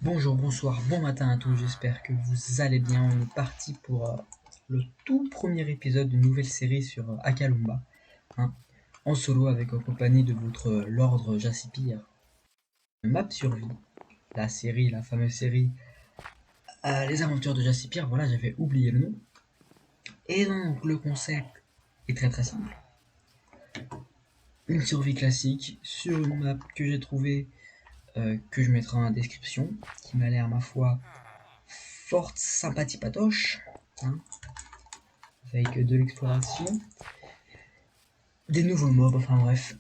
Bonjour, bonsoir, bon matin à tous, j'espère que vous allez bien. On est parti pour le tout premier épisode d'une nouvelle série sur Akalumba, hein, en solo avec en compagnie de votre Lord Jassipir. Map Survie, la série, la fameuse série Les Aventures de Jassipir, voilà, j'avais oublié le nom. Et donc le concept est très simple. Une survie classique sur une map que j'ai trouvée, que je mettrai en description, qui m'a l'air ma foi fort sympathie patoche, hein, avec de l'exploration, des nouveaux mobs, enfin bref,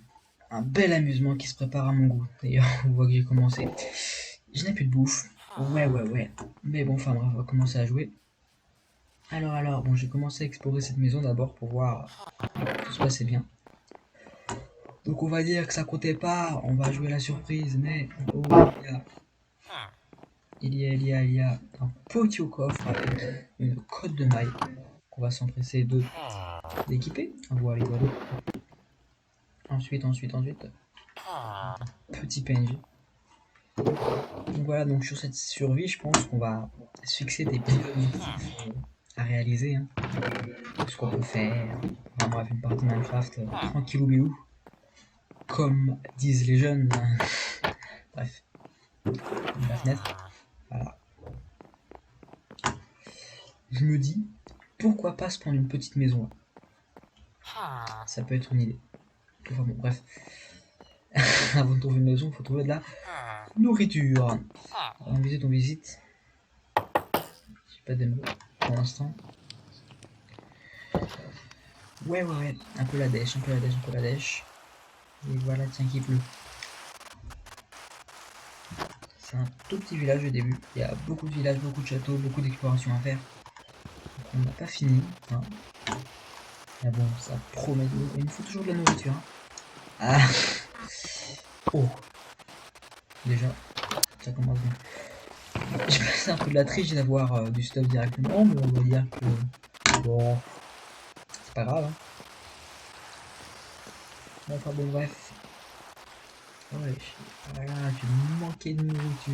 un bel amusement qui se prépare à mon goût. D'ailleurs, on voit que j'ai commencé. Je n'ai plus de bouffe. Ouais. Mais bon, enfin bref, on va commencer à jouer. Alors, bon, j'ai commencé à explorer cette maison d'abord pour voir tout se passait bien. Donc on va dire que ça comptait pas, on va jouer la surprise, mais oh, il y a un petit au coffre avec une cote de maille qu'on va s'empresser d'équiper. Voilà. Ensuite, petit PNJ. Donc voilà, donc sur cette survie, je pense qu'on va se fixer des petits objectifs à réaliser, hein. Ce qu'on peut faire, enfin bref, une partie Minecraft tranquillou bilou, comme disent les jeunes. Bref, la fenêtre, voilà. Je me dis, pourquoi pas se prendre une petite maison là. Ça peut être une idée. Enfin bon, bref. Avant de trouver une maison, il faut trouver de la nourriture. On visite. J'ai pas de mots pour l'instant. Ouais, un peu la dèche. Et voilà, tiens, qui pleut. C'est un tout petit village au début. Il y a beaucoup de villages, beaucoup de châteaux, beaucoup d'exploration à faire. Donc on n'a pas fini, hein. Mais bon, ça promet. Il me faut toujours de la nourriture, hein. Ah. Oh. Déjà, ça commence bien. J'ai passé un peu de la triche d'avoir du stuff directement, mais on va dire que bon, c'est pas grave, hein. Enfin bon, bref. Ouais, voilà, tu manquais de nourriture. Tu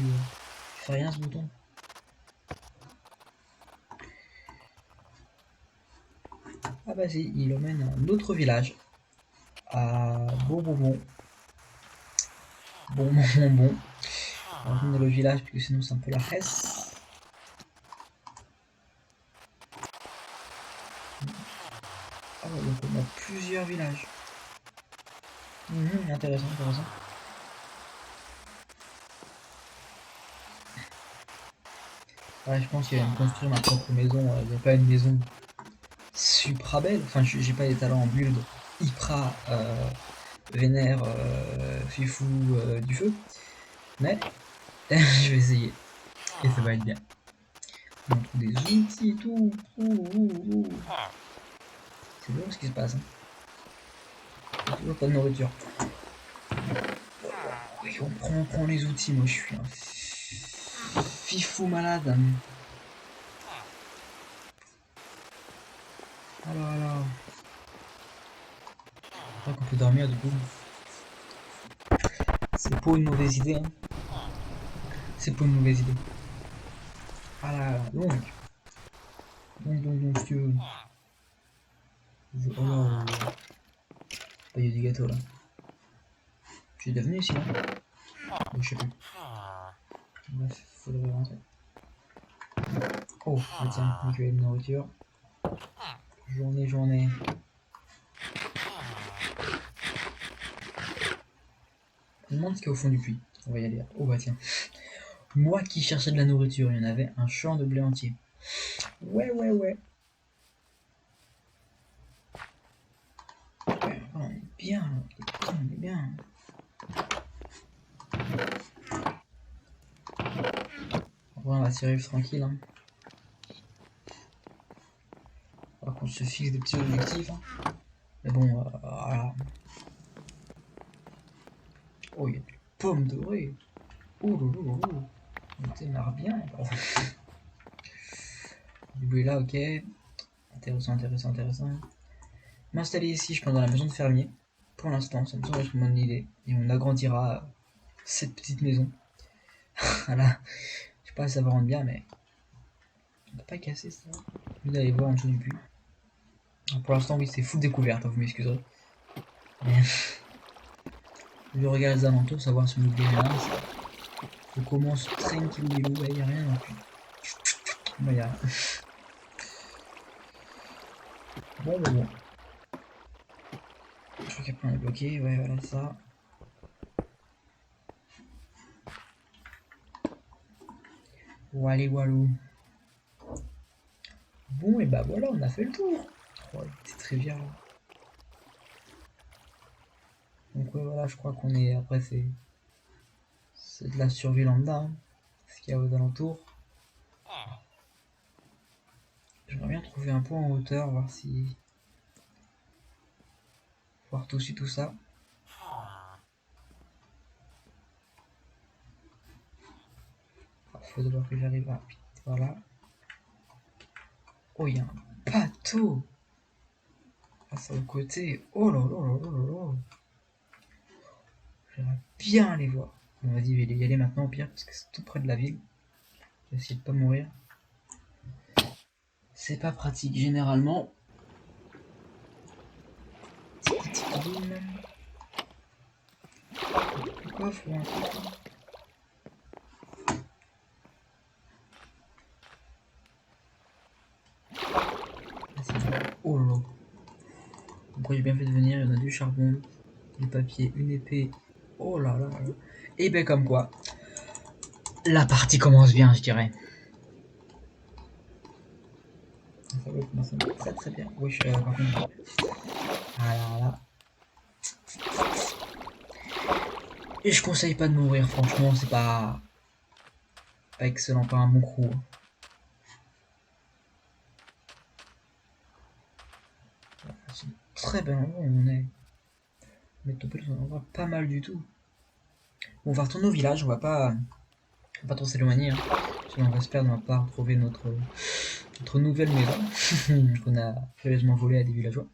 fais rien ce bouton. Ah bah si, il emmène à un autre village. Ah bon. Bon. On va retourner le village parce que sinon c'est un peu la hesse. Ah ouais, donc on a plusieurs villages. Intéressant. Ouais, je pense qu'il va me construire ma propre maison. Il n'y a pas une maison supra belle. Enfin, j'ai pas les talents en build hyper vénère, fifou du feu. Mais je vais essayer. Et ça va être bien. On trouve des outils et tout. C'est lourd ce qui se passe, hein. Toujours pas de nourriture. Oui, on prend les outils. Moi, je suis un fifou malade. Alors. Je crois qu'on peut dormir du coup. C'est pas une mauvaise idée, hein. C'est pas une mauvaise idée. Ah là, donc, si tu veux. Oh là, il y a du gâteau là. Tu es devenu ici, non? Je sais plus. Bref, faudrait rentrer. Oh, bah tiens, donc il y a une nourriture. Journée. Je me demande ce qu'il y a au fond du puits. On va y aller. Oh bah tiens. Moi qui cherchais de la nourriture, il y en avait un champ de blé entier. Ouais. On est bien, on est bien. On va survivre tranquille, hein. Alors qu'on se fixe des petits objectifs, hein. Mais bon, voilà. Oh, il y a des pommes dorées. Oh. On démarre bien. Du bruit là, ok. Intéressant. M'installer ici, je pense, dans la maison de fermier. Pour l'instant, ça me semble être une bonne idée. Et on agrandira cette petite maison Voilà. Je sais pas si ça va rendre bien, mais on va pas casser ça. Vous allez voir en dessous du puits. Pour l'instant, oui, c'est full découverte, hein, vous m'excuserez. Mais je regarde les alentours, savoir si on oublie rien. Je commence tranquillou, il n'y a rien non plus. Bah, y a rien. Bon. Je crois qu'après on est bloqué, ouais, voilà ça. Wally walou. Bon, et bah voilà, on a fait le tour. Oh, petite rivière là. Donc, ouais, voilà, je crois qu'on est. Après, c'est de la survie lambda, hein, ce qu'il y a aux alentours. J'aimerais bien trouver un point en hauteur, voir si. Voir tout ci, tout ça. Faut d'abord que j'arrive à. Voilà. Oh, il y a un bateau! Ah, ça au côté. Oh là là là là là là. J'aimerais bien aller voir. On va dire, je vais y aller maintenant au pire, parce que c'est tout près de la ville. Je vais essayer de pas mourir. C'est pas pratique généralement. Pourquoi faut un truc? Oh là là. Pourquoi j'ai bien fait de venir? Il y en a du charbon, du papier, une épée. Oh là là. Et ben comme quoi, la partie commence bien, je dirais. Ça va commencer très très bien. Oui, par contre. Alors là. Et je conseille pas de mourir, franchement, c'est pas excellent, pas un bon coup. Hein. C'est un très bel endroit où on est. Mais Topel, c'est un endroit pas mal du tout. Bon, on va retourner au village, on va pas trop s'éloigner. Hein. On va se perdre, on va pas retrouver notre nouvelle maison qu'on a prévieusement volée à des villageois.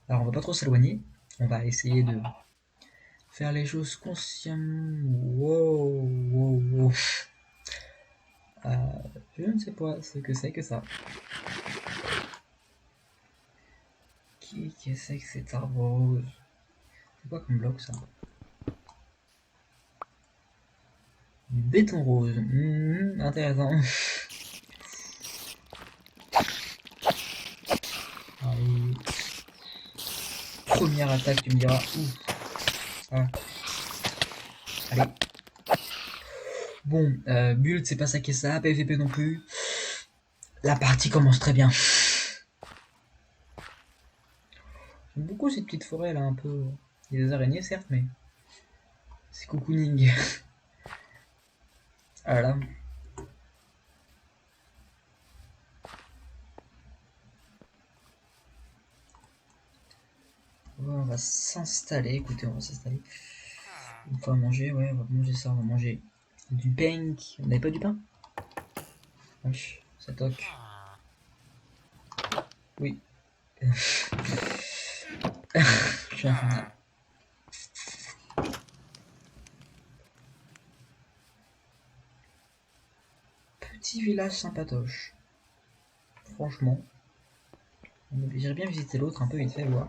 Alors on va pas trop s'éloigner, on va essayer de faire les choses consciemment. Wow. Je ne sais pas ce que c'est que ça. Qui c'est que cet arbre rose? C'est quoi comme bloc ça? Du béton rose. Intéressant. Allez. Première attaque, tu me diras. Ouf. Ah. Allez. Bon, Build, c'est pas ça qui est ça, PVP non plus. La partie commence très bien. J'aime beaucoup cette petite forêt là, un peu. Il y a des araignées certes, mais c'est cocooning. Voilà. On va s'installer, écoutez, on va s'installer. Une fois à manger, ouais, on va manger ça, on va manger du pain. On n'avait pas du pain? Wesh, ça toque. Oui. Je suis infini. Petit village sympatoche. Franchement. J'irais bien visiter l'autre un peu vite fait, voir.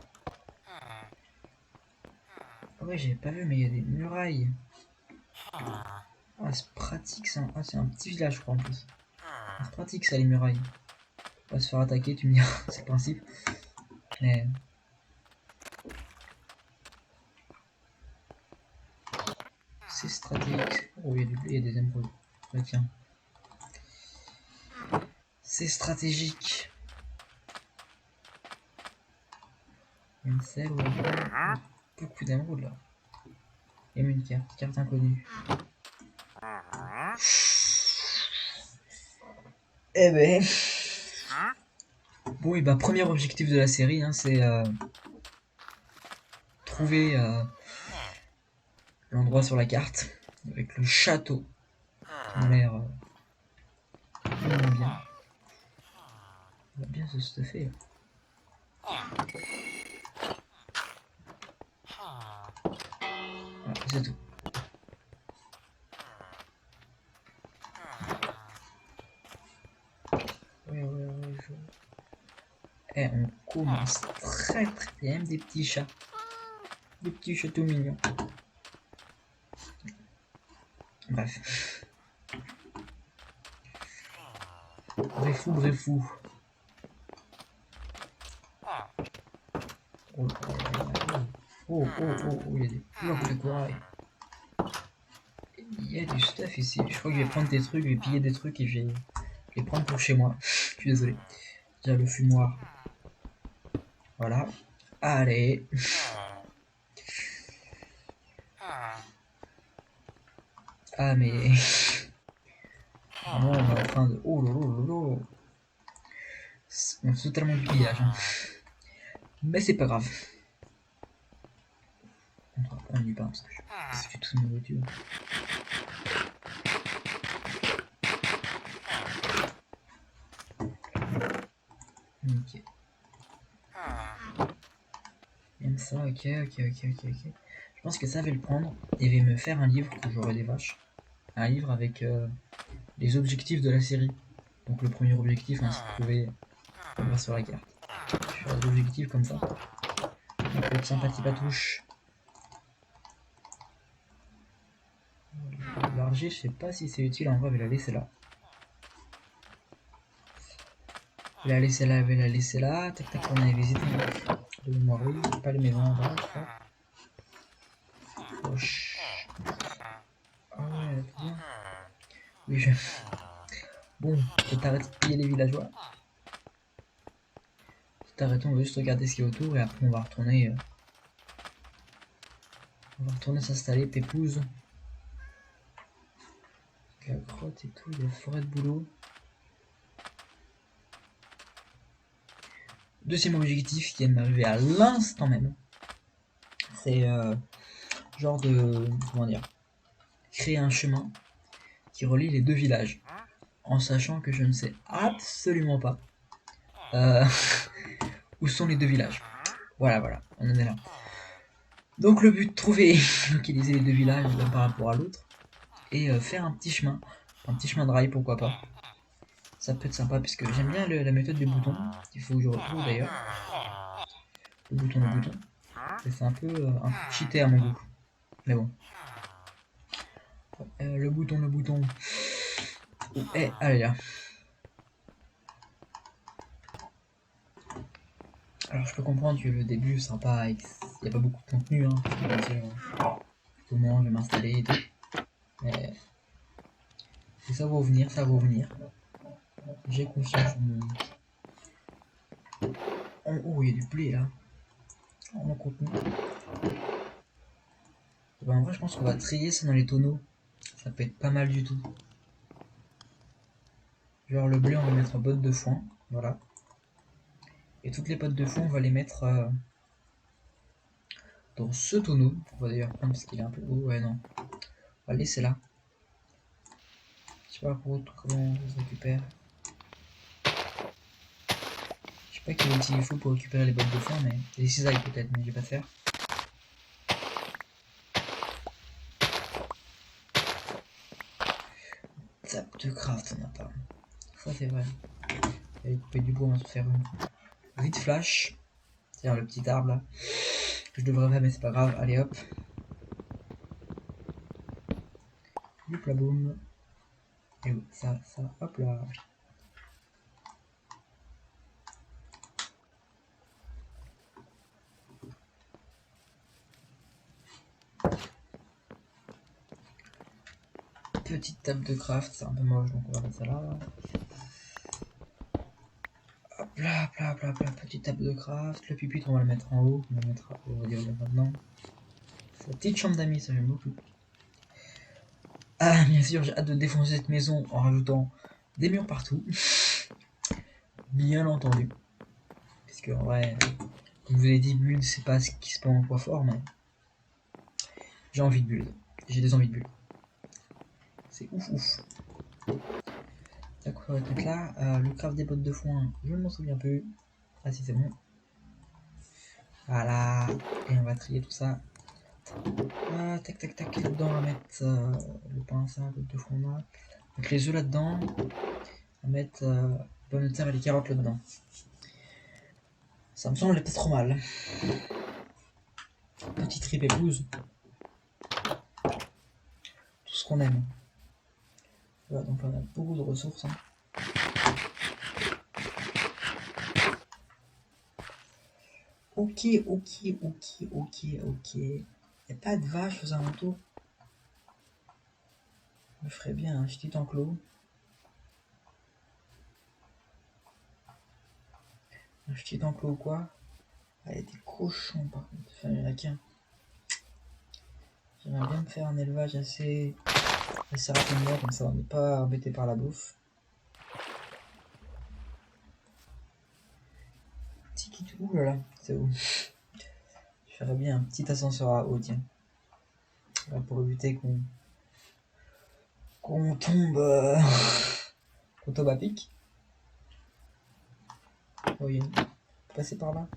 Ah ouais, j'avais pas vu, mais il y a des murailles. Ah, c'est pratique ça. Ah, c'est un petit village, je crois, en plus. Ah, c'est pratique ça, les murailles. Pas se faire attaquer, tu me diras, c'est le principe. Mais. C'est stratégique. Oh, il y a du blé, il y a des émeraudes. Ah, tiens. C'est stratégique. Une selle ou beaucoup d'émeraudes là. Et une carte inconnue. Eh ben. Bon, et bah, premier objectif de la série, hein, c'est trouver l'endroit sur la carte avec le château qui a l'air vraiment bien. Il va bien se stuffer. Voilà, c'est tout. Eh, on commence très bien, des petits chats. Des petits chats tout mignons. Bref. Brefou. Oh, il y a des blocs de corail. Il y a du stuff ici. Je crois que je vais prendre des trucs, je vais piller des trucs et je vais les prendre pour chez moi. Je suis désolé. Déjà le fumoir. Voilà. Allez. Ah mais... Vraiment, on est en train de... Oh lolo. On est totalement du pillage. Hein. Mais c'est pas grave. On va prendre du pain parce que je fais toute ma nourriture. Ok. Même ça, ok. Je pense que ça va le prendre et va me faire un livre quand j'aurai des vaches. Un livre avec les objectifs de la série. Donc le premier objectif, hein, c'est de trouver on va sur la carte. Je vais faire des objectifs comme ça. Un peu de sympathie patouche. L'argile, je sais pas si c'est utile, en vrai, je vais la laisser là. Je vais la laisser là. Tac, on a visité. De mémoire, oui. Pas les maisons en bas, je crois. Poche. Ah ouais, trop bien. Oui, je... Bon, peut-être arrêter de piller les villageois. Arrêtons, on va juste regarder ce qu'il y a autour et après on va retourner s'installer, pépouze. La grotte et tout, il y a la forêt de boulot. Deuxième objectif qui vient de m'arriver à l'instant même. C'est genre de, comment dire, créer un chemin qui relie les deux villages. En sachant que je ne sais absolument pas où sont les deux villages. Voilà, on en est là. Donc le but, trouver, localiser les deux villages l'un par rapport à l'autre. Et faire un petit chemin de rail, pourquoi pas. Ça peut être sympa, puisque j'aime bien la méthode des boutons, qu'il faut que je retrouve d'ailleurs. Le bouton. Et c'est un peu cheaté à mon goût. Mais bon. Le bouton. Oh, allez là. Alors je peux comprendre que le début c'est sympa, il n'y a pas beaucoup de contenu, hein. Je vais dire comment je vais m'installer et tout. Mais ça va revenir. J'ai confiance en mon... Oh, il y a du blé là. En mon contenu. Ben, en vrai, je pense qu'on va trier ça dans les tonneaux. Ça peut être pas mal du tout. Genre le blé, on va mettre en botte de foin. Voilà. Et toutes les bottes de foin, on va les mettre dans ce tonneau. On va d'ailleurs prendre parce qu'il est un peu haut. Ouais, non. On va le laisser là. Je sais pas comment on se récupère. Je sais pas quel outil il faut pour récupérer les bottes de foin, mais les cisailles peut-être, mais je vais pas faire. Table de craft, on n'a pas. Ça c'est vrai. Allez couper du bois, on va se faire une grid flash. C'est-à-dire le petit arbre là. Que je devrais faire, mais c'est pas grave. Allez hop. Hop la boum. Et ça, hop là. Petite table de craft, c'est un peu moche donc on va mettre ça là. Hop là, petite table de craft. Le pupitre on va le mettre en haut, on va dire maintenant. C'est la petite chambre d'amis, ça j'aime beaucoup. Ah bien sûr, j'ai hâte de défoncer cette maison en rajoutant des murs partout. Bien entendu. Parce que en vrai, comme je vous l'ai dit, build c'est pas ce qui se prend en poids fort, mais j'ai envie de build. J'ai des envies de build. C'est ouf. D'accord, on va mettre là. Le craft des bottes de foin, je ne m'en souviens plus. Ah si c'est bon. Voilà. Et on va trier tout ça. Tac. Là-dedans on va mettre le pain, ça, la botte de foin là. Donc les œufs là-dedans. On va mettre pommes de terre et les carottes là-dedans. Ça me semble pas trop mal. Petite tripe épouse. Tout ce qu'on aime. Voilà, donc on a beaucoup de ressources. Hein. Ok. Y'a pas de vaches aux alentours. Je ferais bien un petit enclos. Un petit enclos ou quoi? Ah, il y a des cochons par contre. Enfin, il y en a qu'un. J'aimerais bien me faire un élevage assez rapidement, comme ça on n'est pas embêté par la bouffe. Petit kit, ouh là là, c'est où? Je ferais bien un petit ascenseur à eau, tiens. Là, pour éviter qu'on tombe qu'on tombe à pic. Oh, il y a passer par là.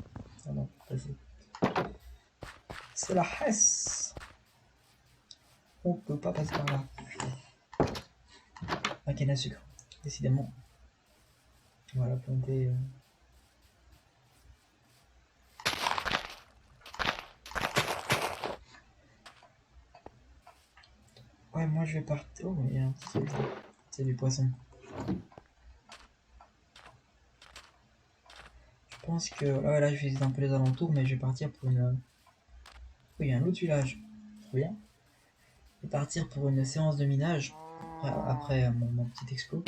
Ah non, passer. C'est la Hesse. On peut pas passer par là. La canne à sucre, décidément. On va la planter. Ouais, moi je vais partir. Oh, il y a un petit truc. C'est des poissons. Je pense que là je vais visiter un peu les alentours, mais je vais partir pour une. Oh, il y a un autre village. Trop bien. Je vais partir pour une séance de minage après mon petit explo.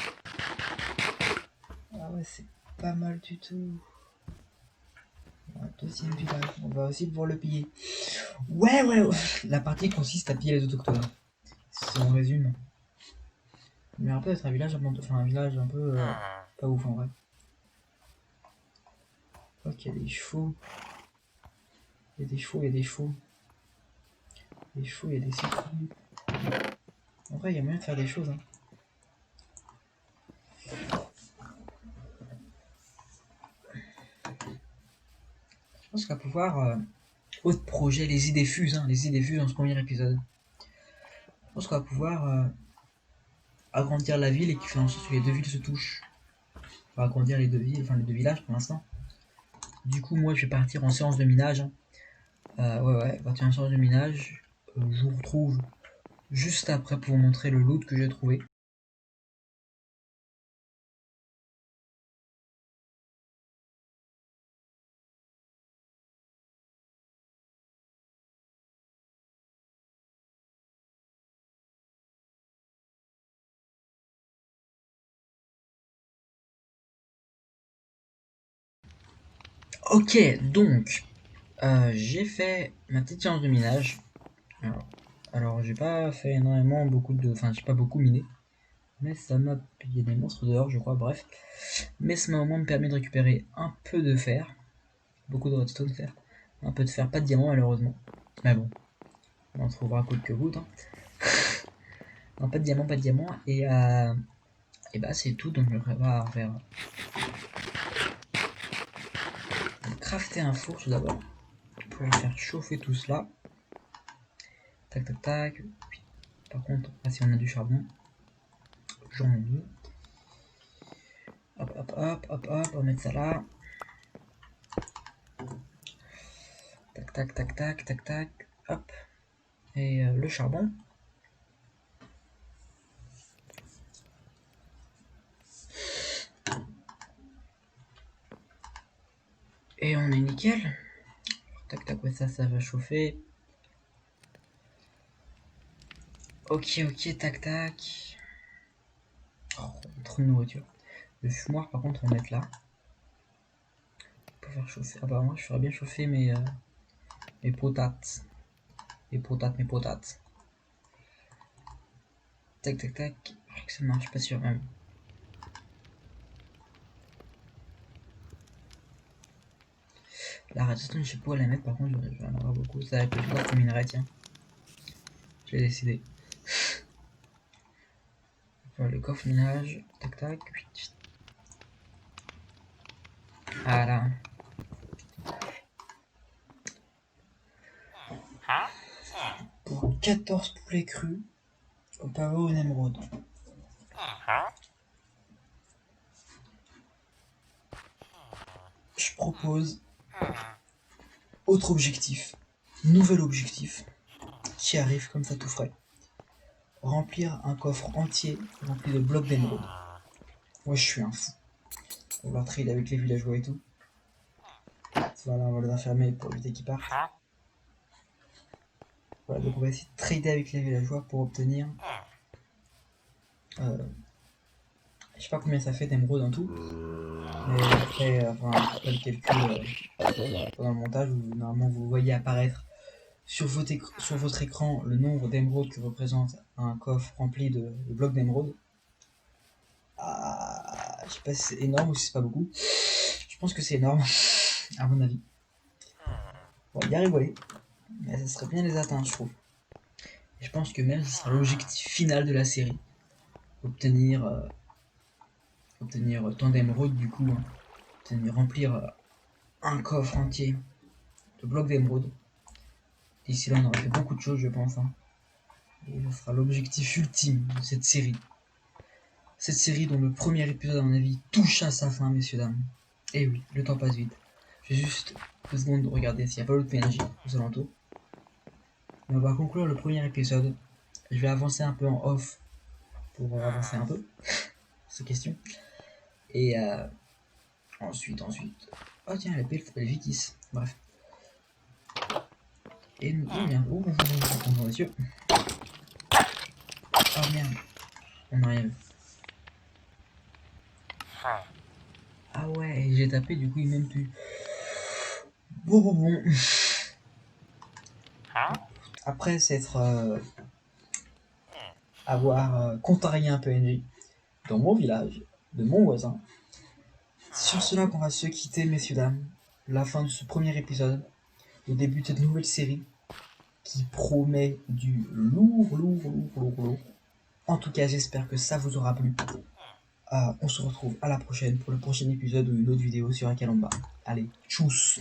Ah ouais, c'est pas mal du tout. Un deuxième village, on va aussi pouvoir le piller. Ouais. La partie consiste à piller les autochtones. Si on résume. Mais un peu être un village, enfin un village un peu pas ouf en vrai. Ok, il y a des chevaux. Il y a des chevaux. Des chevaux, il y a des citrouilles. En vrai, il y a moyen de faire des choses. Hein. Je pense qu'à pouvoir. Autre projet, les idées fusent. Hein, les idées fusent dans ce premier épisode. Je pense qu'on va pouvoir agrandir la ville et qui fait en sorte que les deux villes se touchent. On va agrandir les deux villes, enfin les deux villages pour l'instant. Du coup, moi je vais partir en séance de minage. Hein. Ouais, partir en séance de minage. Je vous retrouve juste après pour vous montrer le loot que j'ai trouvé. Ok, donc j'ai fait ma petite séance de minage. Alors j'ai pas fait énormément enfin j'ai pas beaucoup miné. Mais ça m'a. Il y a des monstres dehors, je crois, bref. Mais ça m'a au moins me permis de récupérer un peu de fer. Beaucoup de redstone fer. Un peu de fer, pas de diamant malheureusement. Mais bon, on en trouvera coûte que goutte. Hein. Non, pas de diamant. Et bah c'est tout, donc je vais faire crafter un four tout d'abord. Pour faire chauffer tout cela. Tac. Par contre, là si on a du charbon, j'en ai mis. Hop, on va mettre ça là. Tac, hop. Et le charbon. Et on est nickel. Tac, ouais, ça va chauffer. Ok, tac. Oh, trop de nourriture. Le fumoir, par contre, on va mettre là. Pour faire chauffer. Ah bah, moi, je ferais bien chauffer mes potates. Mes potates. Tac. Que ça marche, pas sûr même. La redstone, je sais pas où la mettre, par contre, je vais en avoir beaucoup. Ça va être le coffre minerai, tiens. J'ai décidé. Voilà, le coffre minage. Tac. Voilà. Pour 14 poulets crus au pavot en émeraude. Je propose Autre objectif, nouvel objectif, qui arrive comme ça tout frais. Remplir un coffre entier rempli de blocs d'émeraude. Moi je suis un fou. On va trade avec les villageois et tout. Voilà, on va les enfermer pour éviter qu'ils partent. Voilà, donc on va essayer de trader avec les villageois pour obtenir... je sais pas combien ça fait d'émeraude en tout. Mais après, après le calcul pendant le montage, normalement vous voyez apparaître sur votre écran le nombre d'émeraudes que représente un coffre rempli de blocs d'émeraude. Je sais pas si c'est énorme ou si c'est pas beaucoup. Je pense que c'est énorme, à mon avis. On va bien rigoler, mais ça serait bien les atteindre, je trouve. Et je pense que même ce sera l'objectif final de la série. Obtenir tant d'émeraudes, du coup. Remplir un coffre entier de blocs d'émeraude. D'ici là, on aura fait beaucoup de choses, je pense. Et ce sera l'objectif ultime de cette série. Cette série dont le premier épisode, à mon avis, touche à sa fin, messieurs, dames. Et oui, le temps passe vite. Je vais juste 2 secondes regarder s'il n'y a pas d'autres PNJ aux alentours. Mais on va conclure le premier épisode. Je vais avancer un peu en off pour avancer un peu ces questions. Et ensuite. Oh tiens, la pile s'appelle Vitis. Bref. Et nous bien. Bonjour messieurs. Oh merde. On n'a rien vu. Ah ouais, j'ai tapé, du coup il m'aime plus. Bon. Après s'être avoir contrarié un PNJ dans mon village, de mon voisin. C'est sur cela qu'on va se quitter, messieurs, dames. La fin de ce premier épisode, le début de cette nouvelle série qui promet du lourd. En tout cas, j'espère que ça vous aura plu. On se retrouve à la prochaine pour le prochain épisode ou une autre vidéo sur Akalamba. Allez, tchuss!